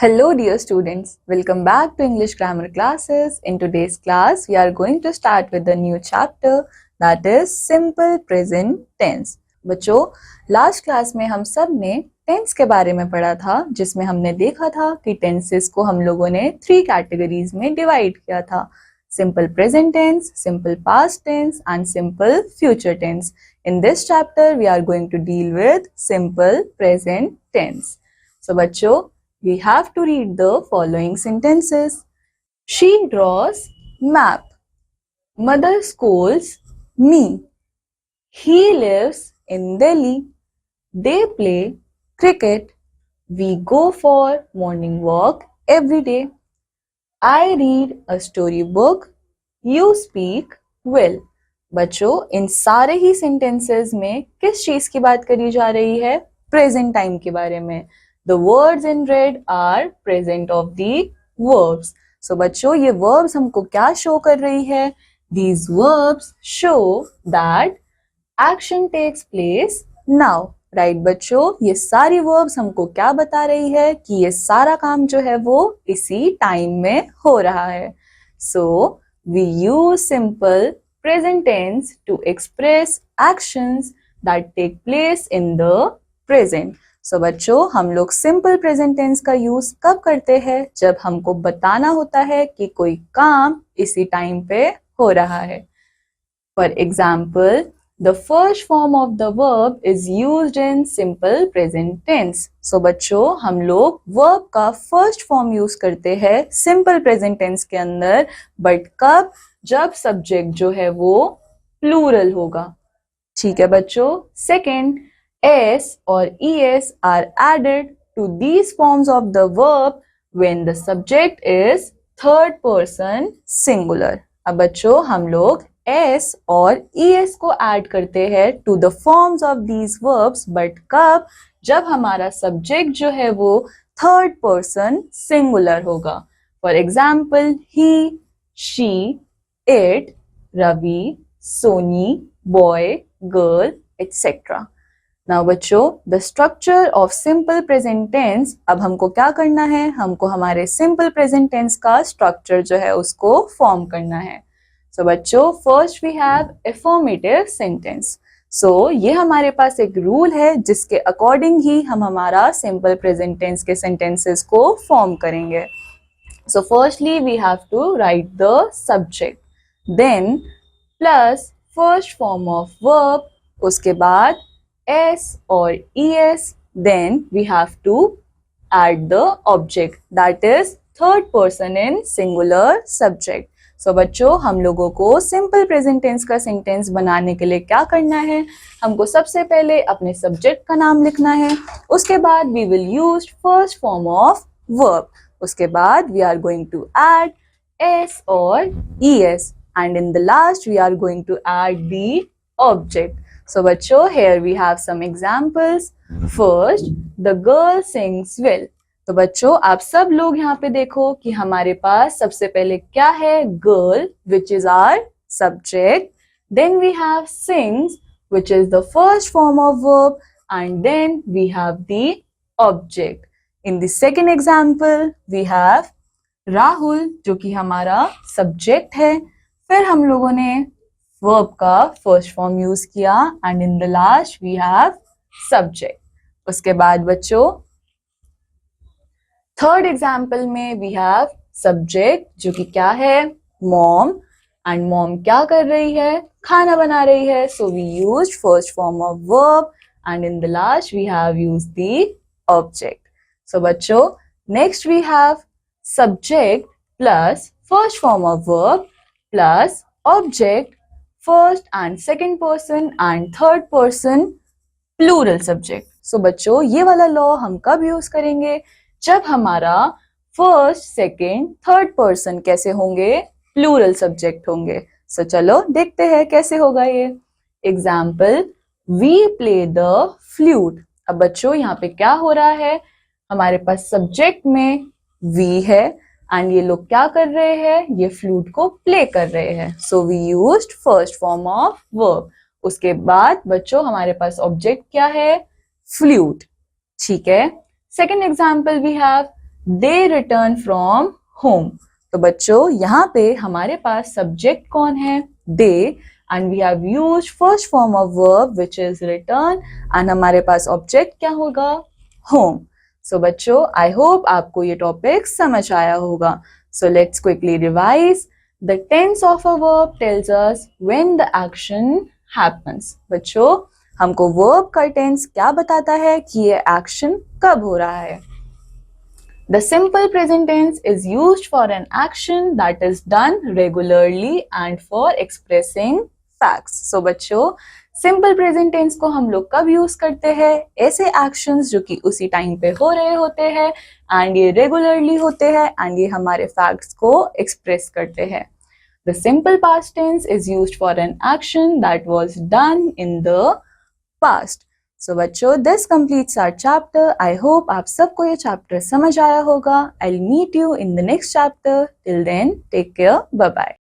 Hello dear students, welcome back to English grammar classes. In today's class, we are going to start with a new chapter that is simple present tense. बच्चों, last class में हम सब ने tense के बारे में पढ़ा था, जिसमें हमने देखा था कि टेंसेस को हम लोगों ने 3 कैटेगरीज में डिवाइड किया था. Simple present tense, simple past tense and simple future tense. In this chapter, we are going to deal with simple present tense. So बच्चों, we have to read the following sentences. She draws map. Mother scolds me. He lives in Delhi. They play cricket. We go for morning walk every day. I read a story book. You speak well. बच्चों, इन सारे ही sentences में किस चीज की बात करी जा रही है? Present time के बारे में. The words in red are present of the verbs. So बच्चों, ये verbs हमको क्या show कर रही है? These verbs show that action takes place now. Right बच्चों, ये सारी verbs हमको क्या बता रही है कि ये सारा काम जो है वो इसी टाइम में हो रहा है. So we use simple present tense to express actions that take place in the present. So बच्चों, हम लोग सिंपल प्रेजेंट टेंस का यूज कब करते हैं? जब हमको बताना होता है कि कोई काम इसी टाइम पे हो रहा है. For example, the first form of the verb is used in simple present tense. So बच्चों, हम लोग वर्ब का फर्स्ट फॉर्म यूज करते हैं सिंपल प्रेजेंट टेंस के अंदर, बट कब? जब सब्जेक्ट जो है वो प्लूरल होगा. ठीक है बच्चों. Second, s or es are added to these forms of the verb when the subject is third person singular. अब बच्चों, हम लोग s और es को ऐड करते हैं to the forms of these verbs, but कब? जब हमारा सब्जेक्ट जो है वो थर्ड पर्सन सिंगुलर होगा. For example, he, she, it, Ravi, Sony, boy, girl, etc. Now बच्चों, the structure of simple present tense, अब हमको क्या करना है? हमको हमारे सिंपल प्रेजेंट टेंस का स्ट्रक्चर जो है उसको फॉर्म करना है. सो बच्चों, first we have affirmative sentence. So ये हमारे पास एक रूल है जिसके अकॉर्डिंग ही हम हमारा सिंपल प्रेजेंट टेंस के सेंटेंसेस को फॉर्म करेंगे. So firstly we have to write the subject, then plus first form of verb, उसके बाद s or es, then we have to add the object, that is third person in singular subject. So बच्चों, हम लोगों को simple present tense का sentence बनाने के लिए क्या करना है? हमको सबसे पहले अपने subject का नाम लिखना है, उसके बाद we will use first form of verb, उसके बाद we are going to add s or es, and in the last we are going to add the object. So बच्चों, here we have some examples. First, the girl sings well. तो बच्चों, आप सब लोग यहाँ पे देखो कि हमारे पास सबसे पहले क्या है? Girl, which is our subject. Then we have sings, which is the first form of verb, and then we have the object. In the second example, we have Rahul, जो कि हमारा subject है. फिर हम लोगों ने वर्ब का first form use किया, and in the last we have subject. उसके बाद बच्चों, थर्ड एग्जाम्पल में वी हैव सब्जेक्ट, जो कि क्या है? मॉम, एंड मॉम क्या कर रही है? खाना बना रही है. So we used first form of verb, and in the last we have used the object. So बच्चों, next we have subject plus first form of verb plus object, first and second person and third person plural subject. So बच्चों, ये वाला law हम कब use करेंगे? जब हमारा first, second, third person कैसे होंगे? प्लूरल सब्जेक्ट होंगे. सो चलो देखते हैं कैसे होगा ये. Example, we play the flute. अब बच्चों, यहाँ पे क्या हो रहा है? हमारे पास सब्जेक्ट में वी है, एंड ये लोग क्या कर रहे हैं? ये फ्लूट को प्ले कर रहे हैं. So we used first form of verb. उसके बाद बच्चों, हमारे पास ऑब्जेक्ट क्या है? फ्लूट. ठीक है. Second example we have they returned from home. तो बच्चों यहाँ पे हमारे पास सब्जेक्ट कौन है? they, and we have used first form of verb which is return, and हमारे पास ऑब्जेक्ट क्या होगा? home. So बच्चों, I hope आपको ये टॉपिक समझ आया होगा. So let's quickly revise. The tense of a verb tells us when the action happens. बच्चों, हमको verb का tense क्या बताता है कि ये action कब हो रहा है? The simple present tense is used for an action that is done regularly and for expressing facts. So बच्चों, सिंपल प्रेजेंट टेंस को हम लोग कब यूज करते हैं? ऐसे एक्शंस जो कि उसी टाइम पे हो रहे होते हैं एंड ये रेगुलरली होते हैं एंड ये हमारे फैक्ट्स को एक्सप्रेस करते हैं. The simple past tense is used for an action that was done in the past. So बच्चों, this completes our chapter. I hope आप सबको ये chapter समझ आया होगा. I'll meet you in the next chapter. Till then, take care. Bye bye.